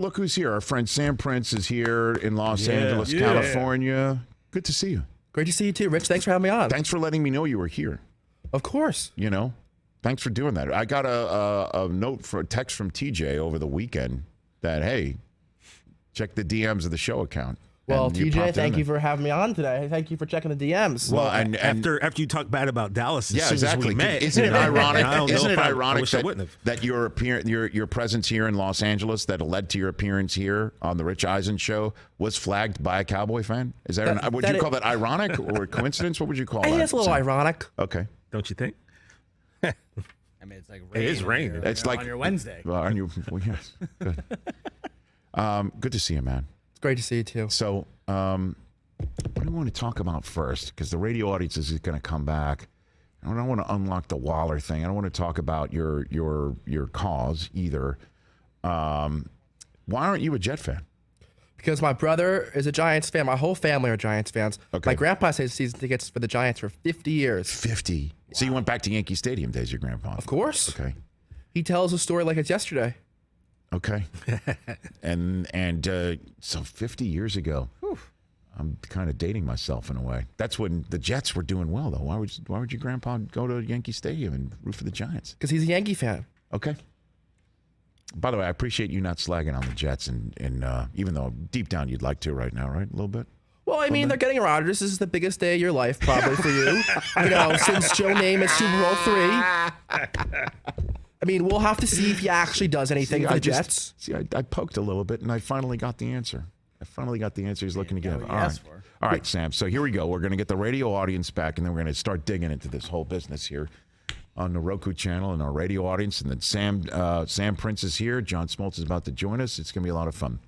Look who's here. Our friend Sam Prince is here in Los Angeles, California. Good to see you. Great to see you too, Rich. Thanks for having me on. Thanks for letting me know you were here. Of course. You know, thanks for doing that. I got a text from TJ over the weekend that, hey, check the DMs of the show account. Well, TJ, thank you for having me on today. Thank you for checking the DMs. Well, and after you talk bad about Dallas, yeah, exactly. Isn't it ironic? That your presence here in Los Angeles that led to your appearance here on the Rich Eisen Show was flagged by a Cowboy fan? Is that would you call that ironic or coincidence? What would you call that? I think it's a little ironic. Okay, don't you think? I mean, it's like rain. It is rain. It's like on your Wednesday. Well, yes. Good. Good to see you, man. Great to see you too. So, what do you want to talk about first? Because the radio audience is going to come back. I don't want to unlock the Waller thing. I don't want to talk about your cause either. Why aren't you a Jet fan? Because my brother is a Giants fan. My whole family are Giants fans. Okay. My grandpa says season tickets for the Giants for 50 years. 50. Wow. So you went back to Yankee Stadium days, your grandpa? Of course. Okay. He tells a story like it's yesterday. Okay. and so 50 years ago, I'm kind of dating myself in a way. That's when the Jets were doing well, though. Why would your grandpa go to Yankee Stadium and root for the Giants? Because he's a Yankee fan. Okay. By the way, I appreciate you not slagging on the Jets, and even though deep down you'd like to right now, right? A little bit? Well, I mean, they're getting Rodgers. This is the biggest day of your life, probably, for you. Since Joe Namath Super Bowl III. I mean, we'll have to see if he actually does anything for the Jets. I poked a little bit, and I finally got the answer. He's looking to give. All right, Sam. So here we go. We're going to get the radio audience back, and then we're going to start digging into this whole business here on the Roku channel and our radio audience. And then Sam Prince is here. John Smoltz is about to join us. It's going to be a lot of fun.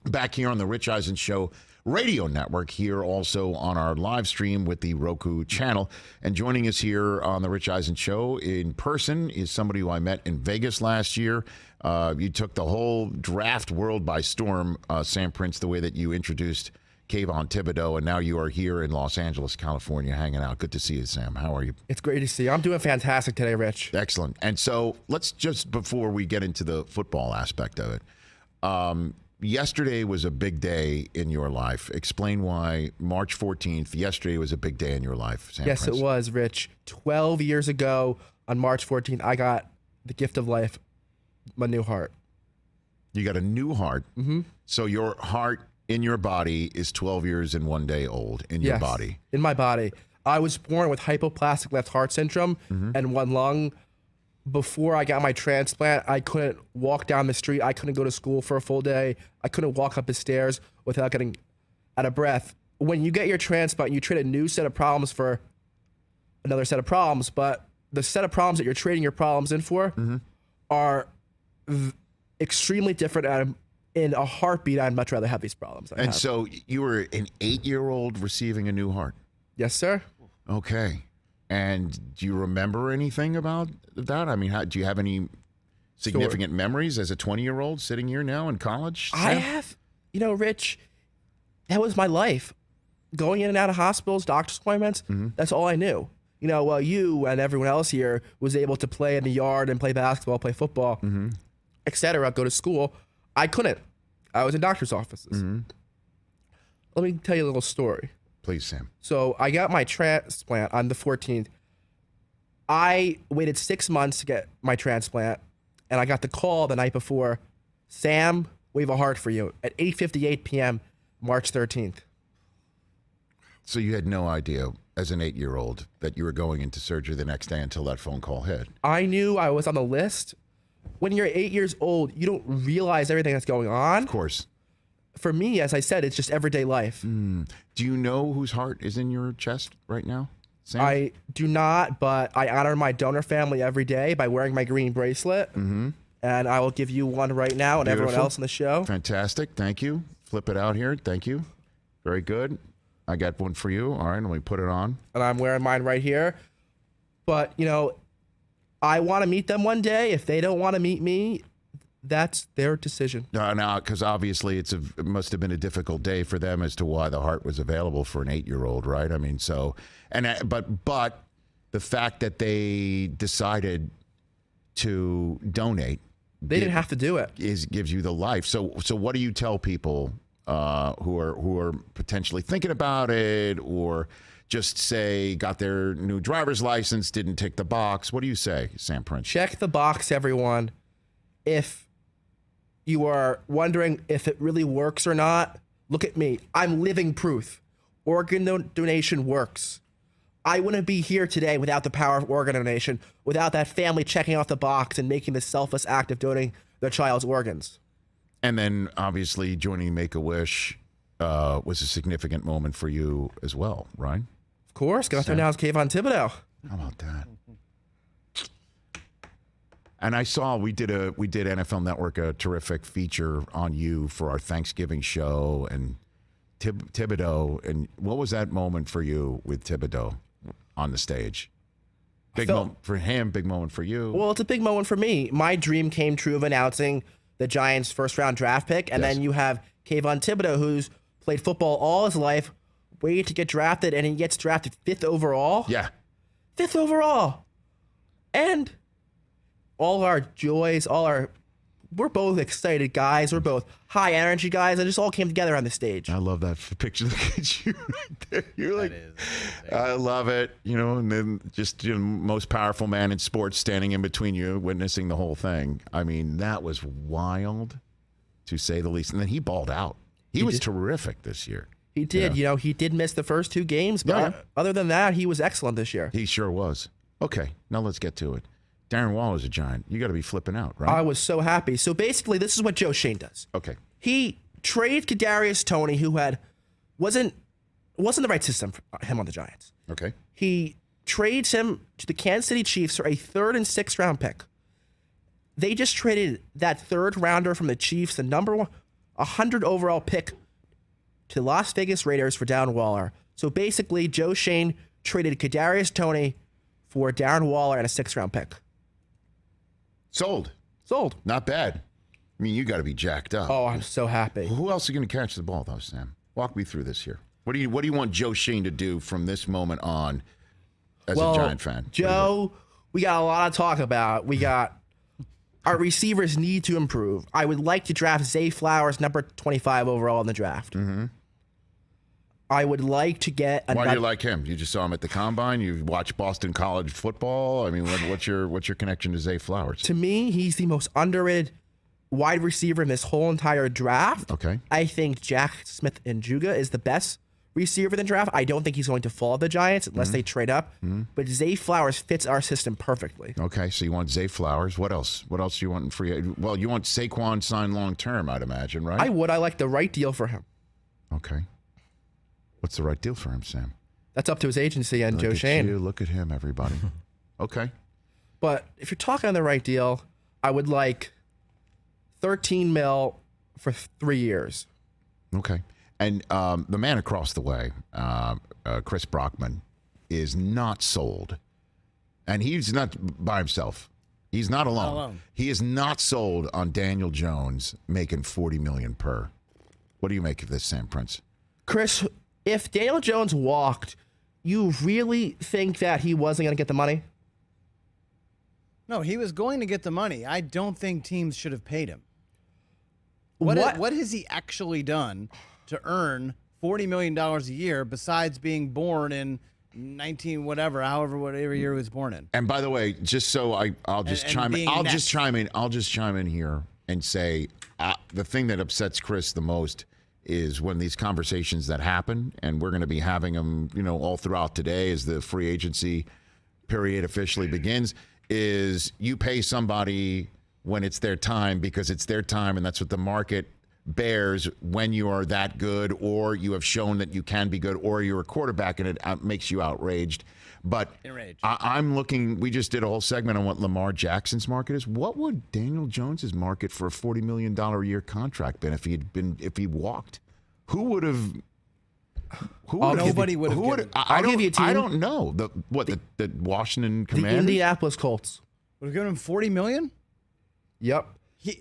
Back here on the Rich Eisen Show radio network, here also on our live stream with the Roku channel. And joining us here on the Rich Eisen Show in person is somebody who I met in Vegas last year. You took the whole draft world by storm, Sam Prince, the way that you introduced Kayvon Thibodeau, and now you are here in Los Angeles, California, hanging out. Good to see you, Sam. How are you? It's great to see you. I'm doing fantastic today, Rich. Excellent. And so let's just, before we get into the football aspect of it, yesterday was a big day in your life. Explain why March 14th, yesterday was a big day in your life, Sam Yes, Prince. It was, Rich. 12 years ago on March 14th, I got the gift of life, my new heart. You got a new heart. Mm-hmm. So your heart in your body is 12 years and 1 day old in your body. In my body. I was born with hypoplastic left heart syndrome and one lung. Before I got my transplant, I couldn't walk down the street. I couldn't go to school for a full day. I couldn't walk up the stairs without getting out of breath. When you get your transplant, you trade a new set of problems for another set of problems, but the set of problems that you're trading your problems in for are extremely different. And in a heartbeat, I'd much rather have these problems. So you were an 8-year-old receiving a new heart? Yes, sir. Okay. And do you remember anything about that? I mean, do you have any significant memories as a 20-year-old sitting here now in college? Sam? I have. Rich, that was my life. Going in and out of hospitals, doctor's appointments, that's all I knew. While you and everyone else here was able to play in the yard and play basketball, play football, etc., go to school, I couldn't. I was in doctor's offices. Let me tell you a little story. Please, Sam. So I got my transplant on the 14th. I waited 6 months to get my transplant, and I got the call the night before, Sam, we have a heart for you, at 8:58 p.m., March 13th. So you had no idea as an 8-year-old that you were going into surgery the next day until that phone call hit? I knew I was on the list. When you're 8 years old, you don't realize everything that's going on. Of course. For me, as I said, it's just everyday life. Do you know whose heart is in your chest right now, Sam? I do not, but I honor my donor family every day by wearing my green bracelet. And I will give you one right now and everyone else in the show. Fantastic. Thank you. Flip it out here. Thank you. Very good. I got one for you. All right, let me put it on. And I'm wearing mine right here. But, I want to meet them one day. If they don't want to meet me, that's their decision. Now, because obviously it must have been a difficult day for them as to why the heart was available for an 8-year-old, right? I mean, so, but the fact that they decided to donate They didn't have to do it. Gives you the life. So what do you tell people who are potentially thinking about it, or just say got their new driver's license, didn't tick the box? What do you say, Sam Prince? Check the box, everyone. If you are wondering if it really works or not, look at me. I'm living proof. Organ donation works. I wouldn't be here today without the power of organ donation, without that family checking off the box and making the selfless act of donating their child's organs. And then, obviously, joining Make-A-Wish was a significant moment for you as well, right? Of course. Gonna throw down Kayvon Thibodeau. How about that? And I saw we did NFL Network a terrific feature on you for our Thanksgiving show, and Thibodeau. And what was that moment for you with Thibodeau on the stage? Big moment for him, big moment for you. Well, it's a big moment for me. My dream came true of announcing the Giants' first-round draft pick, and then you have Kayvon Thibodeau, who's played football all his life, waited to get drafted, and he gets drafted 5th overall. Yeah. 5th overall. And all our joys, we're both excited guys. We're both high energy guys. It just all came together on the stage. I love that picture. Look at you right there. You're like, I love it. And then just most powerful man in sports standing in between you, witnessing the whole thing. I mean, that was wild, to say the least. And then he balled out. He was terrific this year. He did. Yeah. He did miss the first 2 games, but other than that, he was excellent this year. He sure was. Okay, now let's get to it. Darren Waller's a Giant. You got to be flipping out, right? I was so happy. So basically, this is what Joe Shane does. Okay. He traded Kadarius Toney, who wasn't the right system for him on the Giants. Okay. He trades him to the Kansas City Chiefs for a 3rd and 6th round pick. They just traded that 3rd rounder from the Chiefs, the number 100 overall pick, to Las Vegas Raiders for Darren Waller. So basically, Joe Shane traded Kadarius Toney for Darren Waller and a 6th round pick. Sold. Not bad. I mean, you got to be jacked up. Oh, I'm so happy. Who else is going to catch the ball, though, Sam? Walk me through this here. What do you want Joe Shane to do from this moment on as a Giant fan? Joe, we got a lot to talk about. We got our receivers need to improve. I would like to draft Zay Flowers, number 25 overall in the draft. Mm-hmm. I would like to get Why do you like him? You just saw him at the combine. You watched Boston College football. I mean, what's your connection to Zay Flowers? To me, he's the most underrated wide receiver in this whole entire draft. Okay. I think Jack Smith and Juga is the best receiver in the draft. I don't think he's going to fall to the Giants unless they trade up. But Zay Flowers fits our system perfectly. Okay, so you want Zay Flowers. What else? What else do you want in free? Well, you want Saquon signed long term, I'd imagine, right? I would. I like the right deal for him. Okay. What's the right deal for him, Sam? That's up to his agency and Joe Look at Shane. you. Look at him, everybody. Okay. But if you're talking on the right deal, I would like $13 million for 3 years. Okay. And the man across the way, Chris Brockman, is not sold. And he's not by himself. He's not alone. Not alone. He is not sold on Daniel Jones making $40 million per. What do you make of this, Sam Prince? Chris, if Daniel Jones walked, you really think that he wasn't going to get the money? No, he was going to get the money. I don't think teams should have paid him. What has he actually done to earn $40 million a year besides being born in 19 whatever year he was born in? And by the way, just so I'll just chime in. I'll just chime in here and say the thing that upsets Chris the most is when these conversations that happen, and we're going to be having them, all throughout today as the free agency period officially begins, is you pay somebody when it's their time because it's their time, and that's what the market bears when you are that good, or you have shown that you can be good, or you're a quarterback and it makes you outraged. But I'm looking, we just did a whole segment on what Lamar Jackson's market is. What would Daniel Jones's market for a $40 million a year contract been if he walked? Who would have? Nobody would have. I'll give you a team. I don't know. The Washington Commanders? The Indianapolis Colts. Would have given him $40 million? Yep.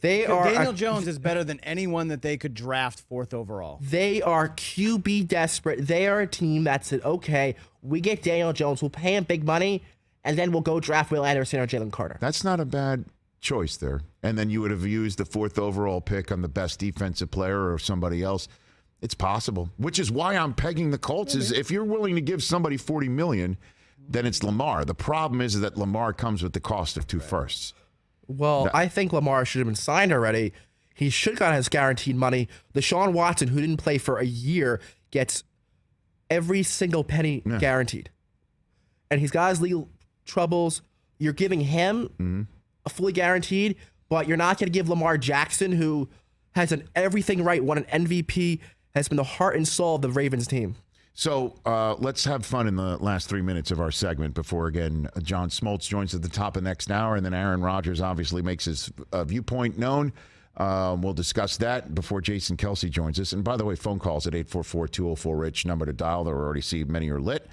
Daniel Jones is better than anyone that they could draft 4th overall. They are QB desperate. They are a team that said, okay, we get Daniel Jones, we'll pay him big money, and then we'll go draft Will Anderson or Jalen Carter. That's not a bad choice there. And then you would have used the 4th overall pick on the best defensive player or somebody else. It's possible, which is why I'm pegging the Colts. Is if you're willing to give somebody $40 million, then it's Lamar. The problem is that Lamar comes with the cost of 2 firsts. Well, I think Lamar should have been signed already. He should have got his guaranteed money. Deshaun Watson, who didn't play for a year, gets every single penny guaranteed. And he's got his legal troubles. You're giving him a fully guaranteed, but you're not going to give Lamar Jackson, who has done everything right, won an MVP, has been the heart and soul of the Ravens team. So let's have fun in the last 3 minutes of our segment before, again, John Smoltz joins at the top of next hour, and then Aaron Rodgers obviously makes his viewpoint known. We'll discuss that before Jason Kelsey joins us. And by the way, phone calls at 844-204-RICH, number to dial. There already see many are lit.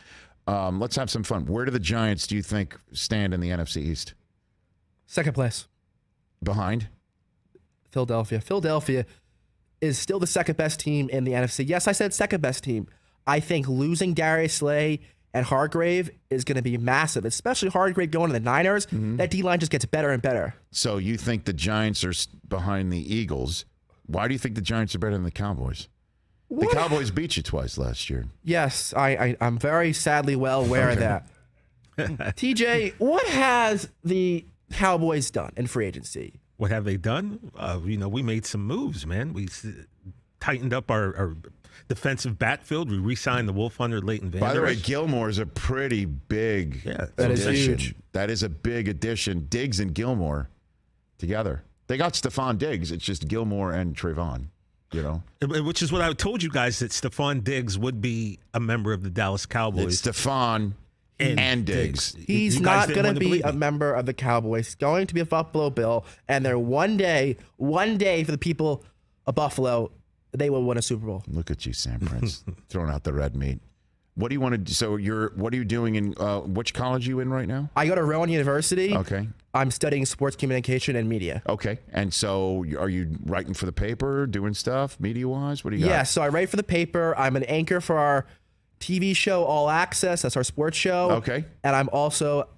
Let's have some fun. Where do the Giants, do you think, stand in the NFC East? Second place. Behind? Philadelphia. Philadelphia is still the second best team in the NFC. Yes, I said second best team. I think losing Darius Slay and Hargrave is going to be massive, especially Hargrave going to the Niners. That D-line just gets better and better. So you think the Giants are behind the Eagles. Why do you think the Giants are better than the Cowboys? What? The Cowboys beat you twice last year. Yes, I'm very sadly well aware of that. TJ, what has the Cowboys done in free agency? What have they done? We made some moves, man. We tightened up our defensive backfield. We re-signed the Wolf Hunter, Leighton Vander. By the way, Gilmore is a pretty big that is addition. huge. That is a big addition. Diggs and Gilmore together. They got Stephon Diggs. It's just Gilmore and Trayvon, Which is what I told you guys, that Stephon Diggs would be a member of the Dallas Cowboys. It's Stephon and Diggs. He's You not guys didn't going to want be believe a me. member of the Cowboys. He's going to be a Buffalo Bill, and they're one day for the people of Buffalo, they will win a Super Bowl. Look at you, Sam Prince, throwing out the red meat. What do you want to do? So what are you doing in, which college are you in right now? I go to Rowan University. Okay. I'm studying sports communication and media. Okay. And so are you writing for the paper, doing stuff, media-wise? What do you got? Yeah, so I write for the paper. I'm an anchor for our TV show, All Access. That's our sports show. Okay. And I'm also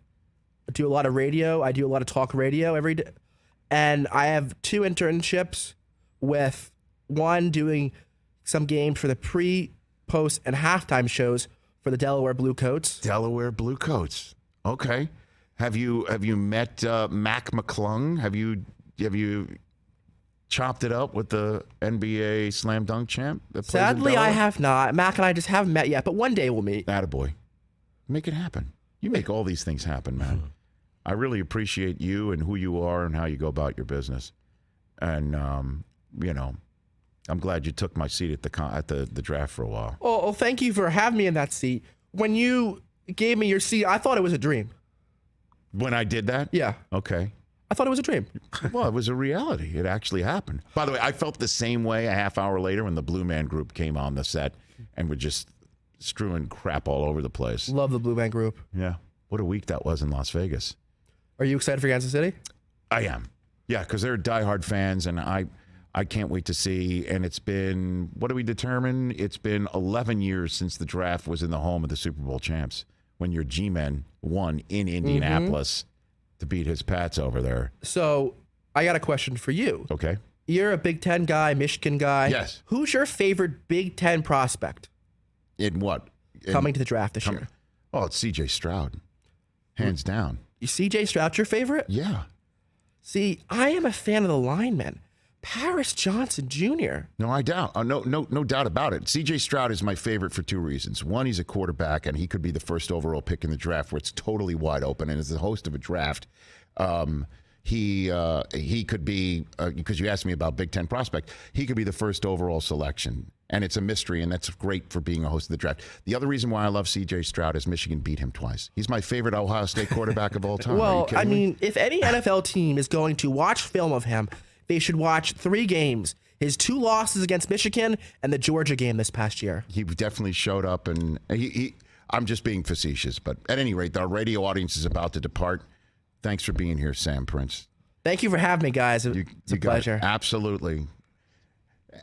do a lot of radio. I do a lot of talk radio every day. And I have 2 internships, with one doing some games for the pre, post, and halftime shows for the Delaware Blue Coats. Delaware Blue Coats. Okay. Have you met Mac McClung? Have you chopped it up with the NBA slam dunk champ? That plays in Sadly, I Delaware? have not. Mac and I just haven't met yet, but one day we'll meet. Attaboy. Make it happen. You make all these things happen, man. I really appreciate you and who you are and how you go about your business. And, I'm glad you took my seat at the draft for a while. Oh, thank you for having me in that seat. When you gave me your seat, I thought it was a dream. When I did that? Yeah. Okay. I thought it was a dream. Well, it was a reality. It actually happened. By the way, I felt the same way a half hour later when the Blue Man Group came on the set and were just strewing crap all over the place. Love the Blue Man Group. Yeah. What a week that was in Las Vegas. Are you excited for Kansas City? I am. Yeah, because they're diehard fans, and I can't wait to see. And it's been, what do we determine? It's been 11 years since the draft was in the home of the Super Bowl champs, when your G-Men won in Indianapolis to beat his Pats over there. So I got a question for you. Okay. You're a Big Ten guy, Michigan guy. Yes. Who's your favorite Big Ten prospect In what? coming to the draft this year? Oh, it's C.J. Stroud. Hands down. You CJ Stroud your favorite? Yeah. See, I am a fan of the linemen. Paris Johnson Jr. No, I doubt. No doubt about it. C.J. Stroud is my favorite for 2 reasons. One, he's a quarterback, and he could be the first overall pick in the draft, where it's totally wide open. And as the host of a draft, he could be, because you asked me about Big Ten prospect, he could be the first overall selection. And it's a mystery, and that's great for being a host of the draft. The other reason why I love C.J. Stroud is Michigan beat him twice. He's my favorite Ohio State quarterback of all time. Well, I mean, if any NFL team is going to watch film of him, they should watch 3 games. His 2 losses against Michigan and the Georgia game this past year. He definitely showed up, and I'm just being facetious. But at any rate, our radio audience is about to depart. Thanks for being here, Sam Prince. Thank you for having me, guys. It's a pleasure. Absolutely.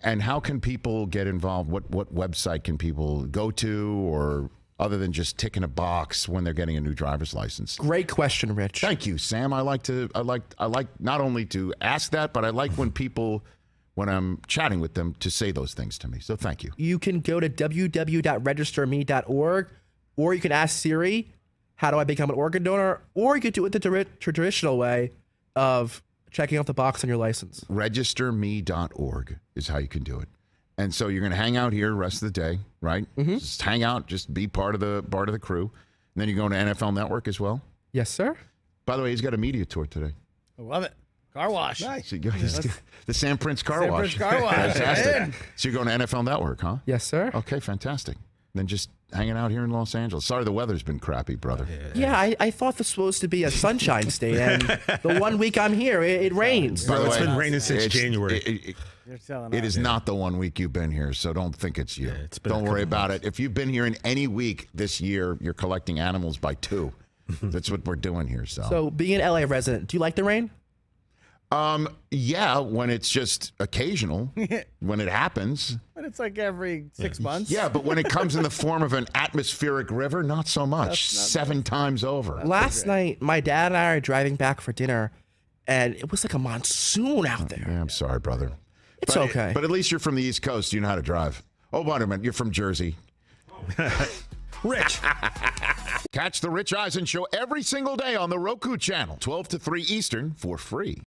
And how can people get involved? What website can people go to, or other than just ticking a box when they're getting a new driver's license? Great question, Rich. Thank you, Sam. I like not only to ask that, but I like when I'm chatting with them to say those things to me. So thank you. You can go to www.registerme.org, or you can ask Siri, how do I become an organ donor? Or you could do it the traditional way of checking off the box on your license. Registerme.org is how you can do it. And so you're going to hang out here the rest of the day, right? Mm-hmm. Just hang out, just be part of the crew. And then you're going to NFL Network as well. Yes, sir. By the way, he's got a media tour today. I love it. Car wash. Nice. The Sam Prince Car Wash. Prince Car Wash. Fantastic. So you're going to NFL Network, huh? Yes, sir. Okay, fantastic. Then just hanging out here in Los Angeles. Sorry the weather's been crappy, brother. Yeah, I thought this was supposed to be a sunshine state, and the 1 week I'm here, it rains. By the It's way, been raining since January. It is not the 1 week you've been here, so don't think it's you. Don't worry about it. If you've been here in any week this year, you're collecting animals by 2. That's what we're doing here. So being an LA resident, do you like the rain? Yeah, when it's just occasional, when it happens. But it's like every 6 months. Yeah, but when it comes in the form of an atmospheric river, not so much. 7 times over. Last night, my dad and I are driving back for dinner, and it was like a monsoon out there. Yeah, I'm sorry, brother. It's okay. But at least you're from the East Coast. You know how to drive. Oh, wait a minute. You're from Jersey. Rich. Catch the Rich Eisen Show every single day on the Roku channel, 12 to 3 Eastern, for free.